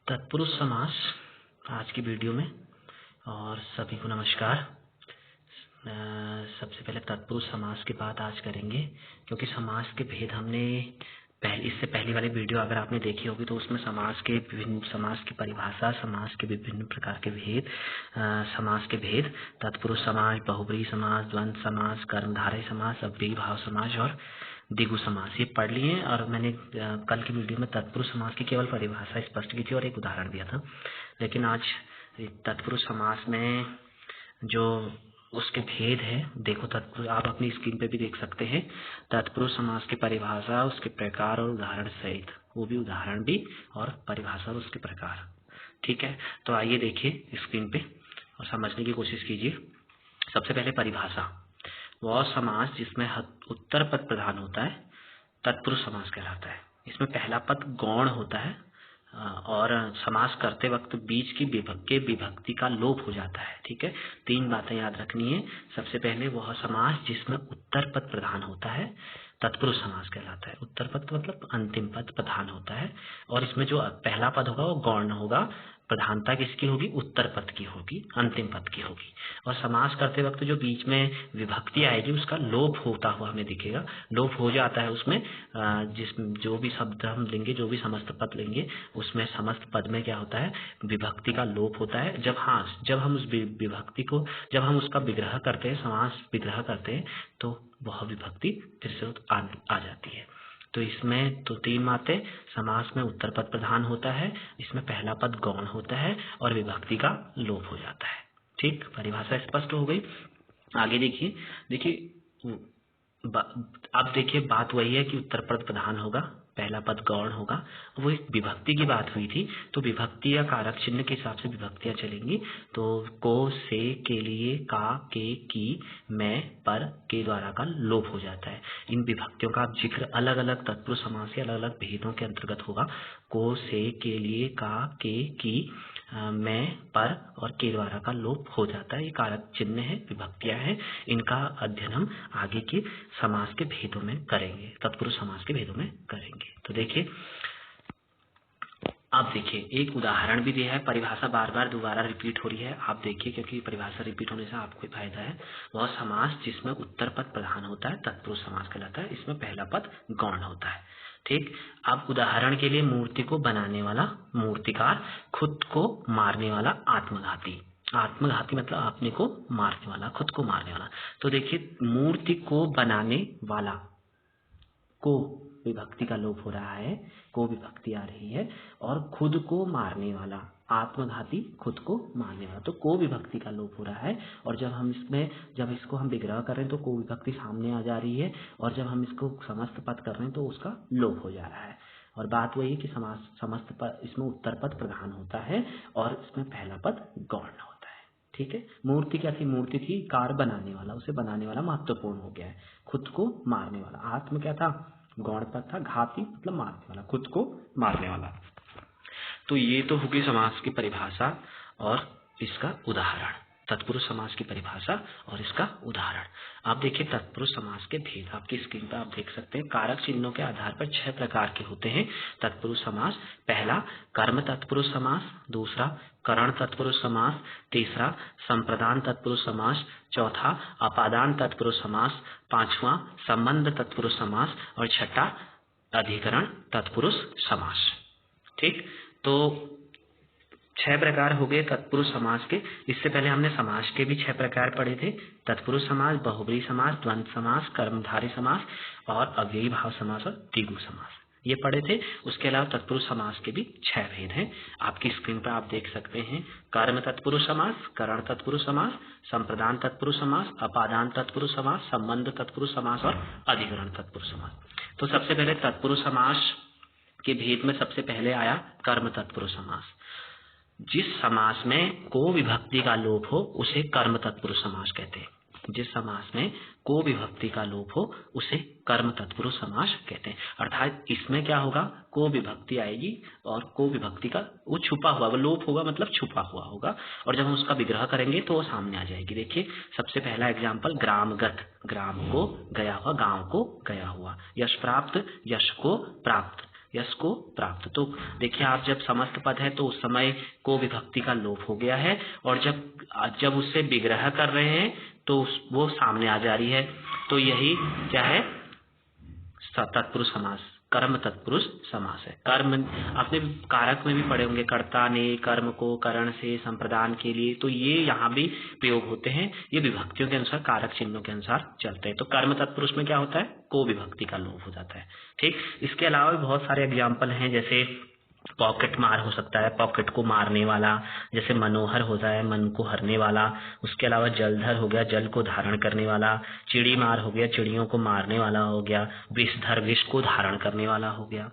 तत्पुरुष समास आज की वीडियो में। और सभी को नमस्कार। सबसे पहले तत्पुरुष समास की बात आज करेंगे, क्योंकि समास के भेद हमने इससे पहली वाली वीडियो अगर आपने देखी होगी तो उसमें समास की परिभाषा, समास के विभिन्न प्रकार के भेद, समास के भेद, तत्पुरुष समास, बहुब्रीहि समास, द्वंद्व समास, कर्मधारय समास, अव्ययीभाव समास और द्विगु समास ये पढ़ लिए। और मैंने कल की वीडियो में तत्पुरुष समास की केवल परिभाषा स्पष्ट की थी और एक उदाहरण दिया था। लेकिन आज तत्पुरुष समास में जो उसके भेद है, देखो तत्पुरुष आप अपनी स्क्रीन पे भी देख सकते हैं। तत्पुरुष समास की परिभाषा, उसके प्रकार और उदाहरण सहित, वो भी उदाहरण भी और परिभाषा और उसके प्रकार। ठीक है, तो आइए देखिए स्क्रीन पे और समझने की कोशिश कीजिए। सबसे पहले परिभाषा, वह समास जिसमें उत्तर पद प्रधान होता है तत्पुरुष समास कहलाता है। इसमें पहला पद गौण होता है और समास करते वक्त बीच की विभक्ति का लोप हो जाता है। ठीक है, तीन बातें याद रखनी है। सबसे पहले वह समास जिसमें उत्तर पद प्रधान होता है तत्पुरुष समास कहलाता है। उत्तर पद मतलब अंतिम पद प्रधान होता है और इसमें जो पहला पद होगा वो गौण होगा। प्रधानता किसकी होगी? उत्तर पद की होगी, अंतिम पद की होगी। और समास करते वक्त जो बीच में विभक्ति आएगी उसका लोप होता हुआ हमें दिखेगा। लोप हो जाता है उसमें, जो भी शब्द हम लेंगे, जो भी समस्त पद लेंगे, उसमें समस्त पद में क्या होता है? विभक्ति का लोप होता है। जब हम उस विभक्ति को, जब हम उसका विग्रह करते हैं, समास विग्रह करते हैं, तो वह विभक्ति फिर से आ जाती है। तो इसमें तो तीन बातें, समास में उत्तर पद प्रधान होता है, इसमें पहला पद गौण होता है और विभक्ति का लोप हो जाता है। ठीक, परिभाषा स्पष्ट हो गई। आगे देखिए अब देखिए बात वही है कि उत्तर पद प्रधान होगा, पहला पद गौण होगा। वो एक विभक्ति की बात हुई थी, तो विभक्ति या कारक चिन्ह के हिसाब से विभक्तियां चलेंगी। तो को, से, के लिए, का, के, की, मैं, पर, के द्वारा का लोप हो जाता है। इन विभक्तियों का जिक्र अलग अलग तत्पुरुष समास के अलग अलग भेदों के अंतर्गत होगा। को, से, के लिए, का, के, की, मैं, पर और के द्वारा का लोप हो जाता है। ये कारक चिन्ह है, विभक्तियां हैं। इनका अध्ययन हम आगे के समास के भेदों में करेंगे, तत्पुरुष समास के भेदों में करेंगे। तो देखिए, आप देखिए एक उदाहरण भी दिया है। परिभाषा बार बार दोबारा रिपीट हो रही है, आप देखिए, क्योंकि परिभाषा रिपीट होने से आपको फायदा है। वह समास जिसमें उत्तर पद प्रधान होता है तत्पुरुष समास कहलाता है। इसमें पहला पद गौण होता है। ठीक, अब उदाहरण के लिए मूर्ति को बनाने वाला मूर्तिकार, खुद को मारने वाला आत्मघाती। आत्मघाती मतलब अपने को मारने वाला, खुद को मारने वाला। तो देखिए, मूर्ति को बनाने वाला, को विभक्ति का लोप हो रहा है, को विभक्ति आ रही है, और खुद को मारने वाला, आत्मघाती, खुद को मारने वाला, तो को विभक्ति का लोप हो रहा है। और जब इसको हम विग्रह कर रहे हैं तो को विभक्ति सामने आ जा रही है, और जब हम इसको समस्त पद कर रहे हैं तो उसका लोप हो जा रहा है। और बात वही है कि समस्त पद, इसमें उत्तर पद प्रधान होता है और इसमें पहला पद गौण होता है। ठीक है, मूर्ति क्या थी? मूर्ति थी कार बनाने वाला, उसे बनाने वाला महत्वपूर्ण हो गया है। खुद को मारने वाला, आत्म क्या था? गौण पद था, घाती मतलब मारने वाला, खुद को मारने वाला। तो ये तो होगी समास की परिभाषा और इसका उदाहरण, तत्पुरुष समास की परिभाषा और इसका उदाहरण। आप देखिए तत्पुरुष समास के भेद आपकी स्क्रीन पर आप देख सकते हैं। कारक चिन्हों के आधार पर 6 प्रकार के होते हैं तत्पुरुष समास। पहला कर्म तत्पुरुष समास, दूसरा करण तत्पुरुष समास, तीसरा संप्रदान तत्पुरुष समास, चौथा अपादान तत्पुरुष समास, पांचवा संबंध तत्पुरुष समास और छठा अधिकरण तत्पुरुष समास। ठीक, तो 6 प्रकार हो गए तत्पुरुष समास के। इससे पहले हमने समास के भी 6 प्रकार पढ़े थे, तत्पुरुष समास, बहुब्रीहि समास, द्वंद्व समास, कर्मधारय समास और अव्ययीभाव समास और द्विगु समास, ये पढ़े थे। उसके अलावा तत्पुरुष समास के भी 6 भेद हैं, आपकी स्क्रीन पर आप देख सकते हैं। कर्म तत्पुरुष समास, करण तत्पुरुष समास, संप्रदान तत्पुरुष समास, अपादान तत्पुरुष समास, संबंध तत्पुरुष समास और अधिकरण तत्पुरुष समास। तो सबसे पहले तत्पुरुष समास के भेद में सबसे पहले आया कर्म तत्पुरुष समास। जिस समास में को विभक्ति का लोप हो उसे कर्म तत्पुरुष समास कहते हैं। जिस समास में को विभक्ति का लोप हो उसे कर्म तत्पुरुष समास कहते हैं। अर्थात इसमें क्या होगा? को विभक्ति आएगी और को विभक्ति का वो छुपा हुआ, वो लोप होगा मतलब छुपा हुआ होगा, और जब हम उसका विग्रह करेंगे तो वो सामने आ जाएगी। देखिए सबसे पहला एग्जाम्पल, ग्रामगत, ग्राम को गया हुआ, गांव को गया हुआ। यश प्राप्त, यश को प्राप्त, यश को प्राप्त। तो देखिए आप जब समस्त पद है तो उस समय को विभक्ति का लोप हो गया है, और जब उससे विग्रह कर रहे हैं तो वो सामने आ जा रही है। तो यही क्या है, तत्पुरुष समास, कर्म तत्पुरुष समास है। कर्म आपने कारक में भी पढ़े होंगे, कर्ता ने कर्म को करण से संप्रदान के लिए, तो ये यहाँ भी प्रयोग होते हैं। ये विभक्तियों के अनुसार, कारक चिन्हों के अनुसार चलते हैं। तो कर्म तत्पुरुष में क्या होता है, को विभक्ति का लोप हो जाता है। ठीक, इसके अलावा भी बहुत सारे एग्जाम्पल हैं, जैसे पॉकेट मार हो सकता है, पॉकेट को मारने वाला, जैसे मनोहर हो जाए, मन को हरने वाला। उसके अलावा जलधर हो गया, जल को धारण करने वाला। चिड़ी मार हो गया, चिड़ियों को मारने वाला हो गया। विषधर, विष को धारण करने वाला हो गया।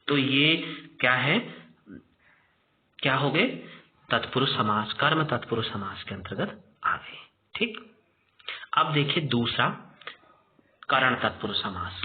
तो ये क्या है, क्या हो गए, तत्पुरुष समास, कर्म तत्पुरुष समास के अंतर्गत आ गए। ठीक, अब देखिए दूसरा करण तत्पुरुष समास।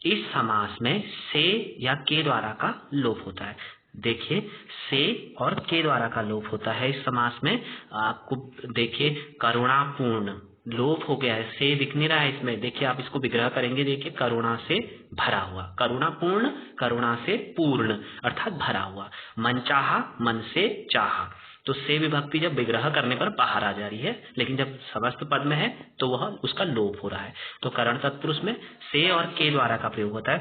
इस समास में से या के द्वारा का लोप होता है। देखिए से और के द्वारा का लोप होता है इस समास में। आपको देखिए करुणापूर्ण लोप हो गया है, से दिख नहीं रहा है इसमें। देखिए आप इसको विग्रह करेंगे, देखिए करुणा से भरा हुआ, करुणापूर्ण, करुणा से पूर्ण अर्थात भरा हुआ। मनचाहा, मन से चाहा। तो से विभक्ति जब विग्रह करने पर बाहर आ जा रही है, लेकिन जब समस्त पद में है तो वह उसका लोप हो रहा है। तो करण तत्पुरुष में से और के द्वारा का प्रयोग होता है,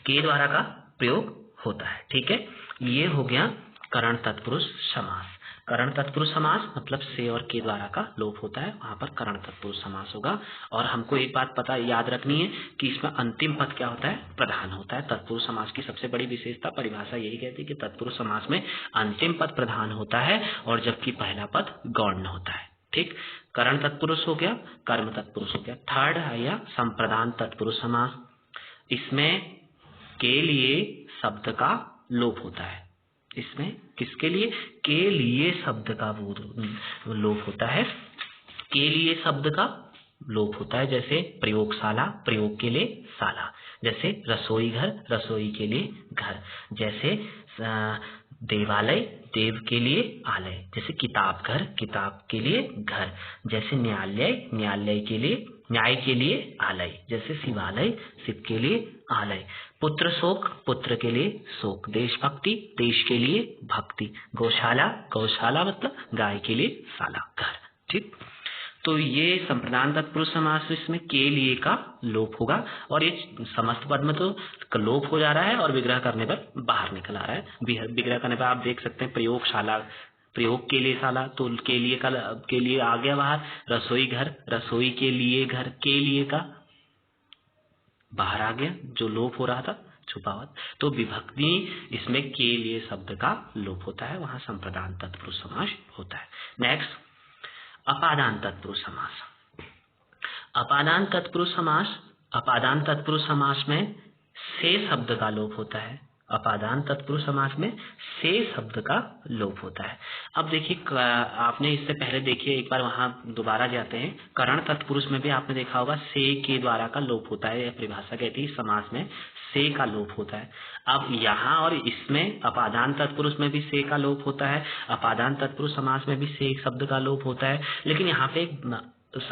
के द्वारा का प्रयोग होता है। ठीक है, ये हो गया करण तत्पुरुष समास। करण तत्पुरुष समास मतलब से और के द्वारा का लोप होता है, वहां पर करण तत्पुरुष समास होगा। और हमको एक बात पता याद रखनी है कि इसमें अंतिम पद क्या होता है, प्रधान होता है। तत्पुरुष समास की सबसे बड़ी विशेषता, परिभाषा यही कहती है कि तत्पुरुष समास में अंतिम पद प्रधान होता है और जबकि पहला पद गौण होता है। ठीक, करण तत्पुरुष हो गया, कर्म तत्पुरुष हो गया। थर्ड है या संप्रदान तत्पुरुष समास। इसमें के लिए शब्द का लोप होता है। इसमें किसके लिए, के लिए शब्द का लोप होता है। के लिए शब्द का लोप होता है, जैसे प्रयोगशाला, प्रयोग के लिए शाला। जैसे रसोई घर, रसोई के लिए घर। जैसे देवालय, देव के लिए आलय। जैसे किताब घर, किताब के लिए घर। जैसे न्यायालय, न्यायालय के लिए, न्याय के लिए आलय। जैसे शिवालय, शिव के लिए आलय। पुत्र शोक, पुत्र के लिए शोक। देशभक्ति, देश के लिए भक्ति। गौशाला, गौशाला मतलब गाय के लिए शाला, घर। ठीक, तो ये संप्रदान तत्पुरुष समास, इसमें के लिए का लोप होगा और ये समस्त पद में तो लोप हो जा रहा है और विग्रह करने पर बाहर निकल आ रहा है। विग्रह करने पर आप देख सकते हैं प्रयोगशाला, प्रयोग के लिए शाला, तो के लिए का के लिए आ गया बाहर। रसोई घर, रसोई के लिए घर, के लिए का बाहर आ गया, जो लोप हो रहा था छुपा हुआ। तो विभक्ति इसमें के लिए शब्द का लोप होता है, वहां संप्रदान तत्पुरुष समास होता है। नेक्स्ट अपादान तत्पुरुष समास। अपादान तत्पुरुष समास, अपादान तत्पुरुष समास में से शब्द का लोप होता है। अपादान तत्पुरुष समास में से शब्द का लोप होता है। अब देखिए आपने इससे पहले देखिए एक बार वहां दोबारा जाते हैं, करण तत्पुरुष में भी आपने देखा होगा से के द्वारा का लोप होता है। यह परिभाषा कहती है समास में से का लोप होता है। अब यहाँ और इसमें अपादान तत्पुरुष में भी से का लोप होता है, अपादान तत्पुरुष समास में भी से शब्द का लोप होता है। लेकिन यहाँ पे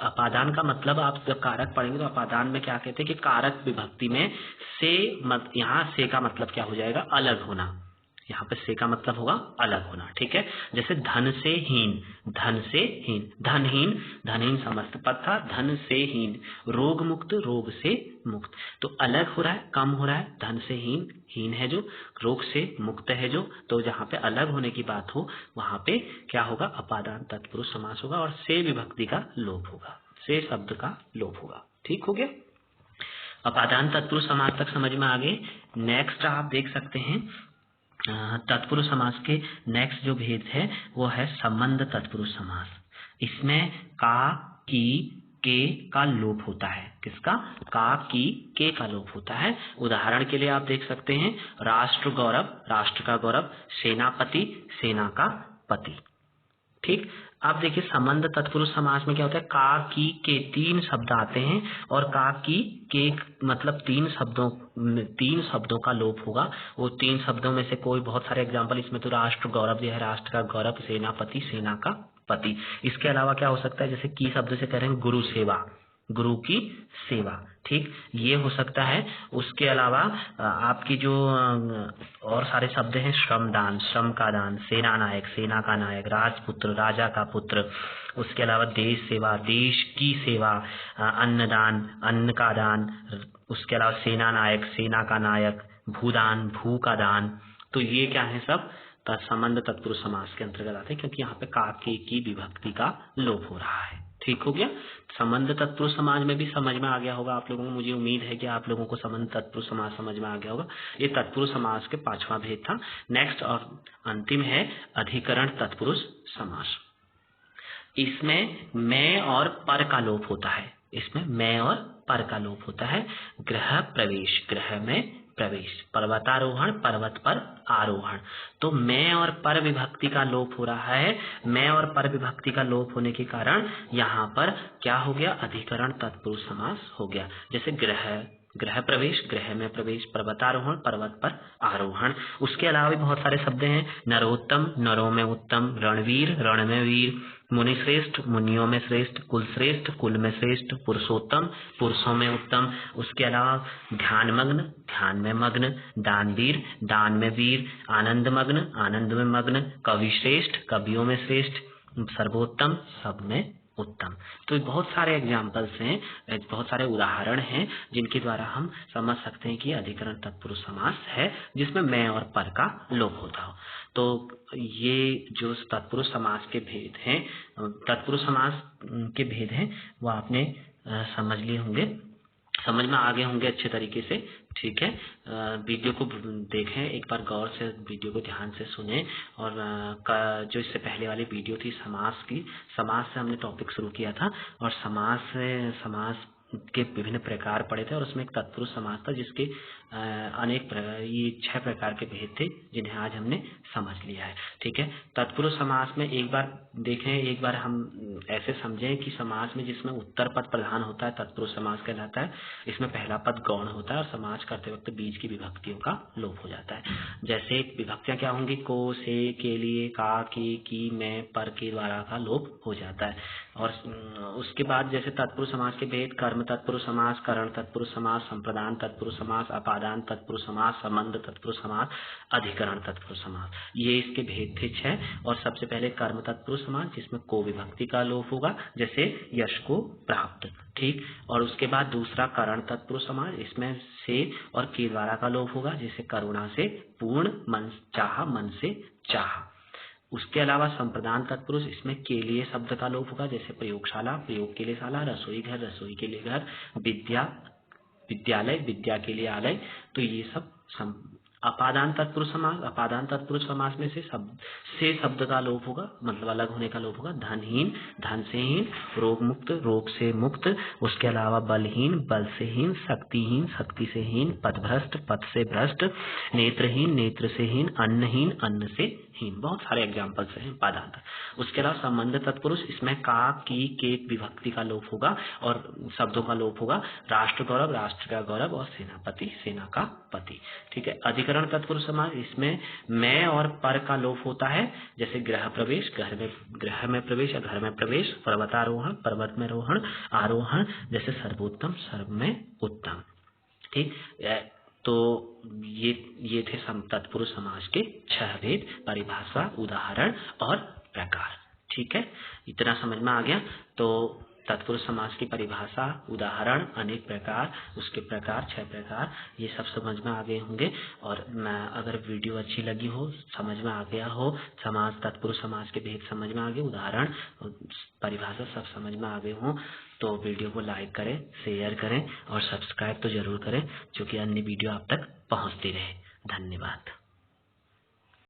अपादान का मतलब आप जब कारक पढ़ेंगे तो अपादान में क्या कहते हैं कि कारक विभक्ति में से यहाँ से का मतलब क्या हो जाएगा, अलग होना। यहाँ पे से का मतलब होगा अलग होना। ठीक है, जैसे धन से हीन, धन से हीन, धनहीन, धनहीन समस्त पद था, धन से हीन। रोग मुक्त, रोग से मुक्त, तो अलग हो रहा है, कम हो रहा है। धन से हीन, हीन है जो, रोग से मुक्त है जो, तो जहाँ पे अलग होने की बात हो वहां पे क्या होगा, अपादान तत्पुरुष समास होगा और से विभक्ति का लोप होगा, से शब्द का लोप होगा। ठीक हो गया, अपादान तत्पुरुष समास तक समझ में आ गए। नेक्स्ट आप देख सकते हैं तत्पुरुष समास के नेक्स्ट जो भेद है वो है संबंध तत्पुरुष समास। इसमें का, की, के का लोप होता है। किसका, का, की, के का लोप होता है। उदाहरण के लिए आप देख सकते हैं राष्ट्र गौरव, राष्ट्र का गौरव। सेनापति, सेना का पति। ठीक, आप देखिए संबंध तत्पुरुष समास में क्या होता है, का, की, के तीन शब्द आते हैं और का, की, के मतलब तीन शब्दों का लोप होगा। वो तीन शब्दों में से कोई बहुत सारे एग्जांपल इसमें तो राष्ट्र गौरव जो है, राष्ट्र का गौरव, सेनापति, सेना का पति। इसके अलावा क्या हो सकता है, जैसे की शब्द से कह रहे हैं गुरु सेवा, गुरु की सेवा, ठीक, ये हो सकता है। उसके अलावा आपकी जो और सारे शब्द हैं, श्रमदान, श्रम का दान, सेना नायक, सेना का नायक, राजपुत्र, राजा का पुत्र, उसके अलावा देश सेवा, देश की सेवा, अन्नदान, अन्न का दान, उसके अलावा सेना नायक, सेना का नायक, भूदान, भू का दान। तो ये क्या है, सब संबंध तत्पुरुष समास के अंतर्गत आते हैं, क्योंकि यहाँ पे का के की विभक्ति का लोप हो रहा है। ठीक हो गया। संबंध तत्पुरुष समाज में भी समझ में आ गया होगा आप लोगों को, मुझे उम्मीद है कि आप लोगों को संबंध तत्पुरुष समाज समझ में आ गया होगा। ये तत्पुरुष समाज के 5वां भेद था। नेक्स्ट और अंतिम है अधिकरण तत्पुरुष समास। इसमें मैं और पर का लोप होता है, इसमें मैं और पर का लोप होता है। गृह प्रवेश, गृह में प्रवेश, पर्वतारोहण, पर्वत पर आरोहण। तो मैं और पर विभक्ति का लोप हो रहा है। मैं और पर विभक्ति का लोप होने के कारण यहाँ पर क्या हो गया, अधिकरण तत्पुरुष समास हो गया। जैसे गृह प्रवेश, गृह में प्रवेश, पर्वतारोहण, पर्वत पर आरोहण। उसके अलावा भी बहुत सारे शब्द हैं, नरोत्तम, नरों में उत्तम, रणवीर, रण में वीर, मुनिश्रेष्ठ, मुनियों में श्रेष्ठ, कुलश्रेष्ठ, कुल में श्रेष्ठ, पुरुषोत्तम, पुरुषों में उत्तम। उसके अलावा ध्यानमग्न, ध्यान में मग्न, दानवीर, दान में वीर, आनंदमग्न, आनंद में मग्न, कविश्रेष्ठ, कवियों में श्रेष्ठ, सर्वोत्तम, सब में उत्तम। तो बहुत सारे एग्जाम्पल्स हैं, बहुत सारे उदाहरण हैं जिनके द्वारा हम समझ सकते हैं कि अधिकरण तत्पुरुष समास है जिसमें मैं और पर का लोप होता हो। तो ये जो तत्पुरुष समास के भेद हैं, तत्पुरुष समास के भेद हैं, वो आपने समझ लिए होंगे, समझ में आ गए होंगे अच्छे तरीके से। ठीक है, वीडियो को देखें एक बार गौर से, वीडियो को ध्यान से सुने। और जो इससे पहले वाली वीडियो थी समास की, समास से हमने टॉपिक शुरू किया था और समास के विभिन्न प्रकार पढ़े थे और उसमें एक तत्पुरुष समास था जिसके ये 6 प्रकार के भेद थे जिन्हें आज हमने समझ लिया है। ठीक है, तत्पुरुष समास में एक बार देखें, एक बार हम ऐसे समझें कि समास में जिसमें उत्तर पद प्रधान होता है तत्पुरुष समास कहलाता है। इसमें पहला पद गौण होता है और समास करते वक्त बीच की विभक्तियों का लोप हो जाता है। जैसे विभक्तियां क्या होंगी, को, से, के लिए, का, की, मैं, पर के द्वारा का लोप हो जाता है। और उसके बाद जैसे तत्पुरुष समास के भेद, कर्म तत्पुरुष समास, करण तत्पुरुष समास, संप्रदान तत्पुरुष समास, अपादान तत्पुरुष समास, संबंध तत्पुरुष समास, अधिकरण तत्पुरुष समास, ये इसके भेद थे 6। और सबसे पहले कर्म तत्पुरुष समास जिसमें को विभक्ति का लोप होगा, जैसे यश को प्राप्त। ठीक, और उसके बाद दूसरा करण तत्पुरुष समास, इसमें से और के द्वारा का लोप होगा, जैसे करुणा से पूर्ण, मन चाह, मन से चाह। उसके अलावा संप्रदान तत्पुरुष, इसमें के लिए शब्द का लोप होगा, जैसे प्रयोगशाला, प्रयोग के लिए शाला, रसोई घर, रसोई के लिए घर, विद्या, विद्यालय, विद्या के लिए आलय। तो ये सब अपादान तत्पुरुष समास, अपादान तत्पुरुष समास में से शब्द का लोप होगा, मतलब अलग होने का लोप होगा। धनहीन, धन से हीन, रोग मुक्त, रोग से मुक्त। उसके अलावा बलहीन, बल से हीन, शक्तिहीन, शक्ति से हीन, पथभ्रष्ट, पथ से भ्रष्ट, नेत्रहीन, नेत्र से हीन, अन्नहीन, अन्न से हीन। बहुत सारे एग्जाम्पल्स हैं पादांत। उसके अलावा संबंध तत्पुरुष, इसमें का, की, के विभक्ति का लोप होगा और शब्दों का लोप होगा। राष्ट्र गौरव, राष्ट्र का गौरव, और सेनापति, सेना का पति। ठीक है, अधिकरण तत्पुरुष समास, इसमें मैं और पर का लोप होता है, जैसे गृह प्रवेश, गृह में प्रवेश या घर में प्रवेश, पर्वतारोहण, पर्वत में रोहण, आरोहण, जैसे सर्वोत्तम, सर्व में उत्तम। ठीक, तो ये थे तत्पुरुष समास के 6 भेद, परिभाषा, उदाहरण और प्रकार। ठीक है, इतना समझ में आ गया। तो तत्पुरुष समास की परिभाषा, उदाहरण, अनेक प्रकार, उसके प्रकार, 6 प्रकार, ये सब समझ में आ गए होंगे। और अगर वीडियो अच्छी लगी हो, समझ में आ गया हो, समास, तत्पुरुष समास के भेद समझ में आ गए, उदाहरण, परिभाषा सब समझ में आ गए हो, तो वीडियो को लाइक करें, शेयर करें और सब्सक्राइब तो जरूर करें, क्योंकि अन्य वीडियो आप तक पहुंचती रहे। धन्यवाद।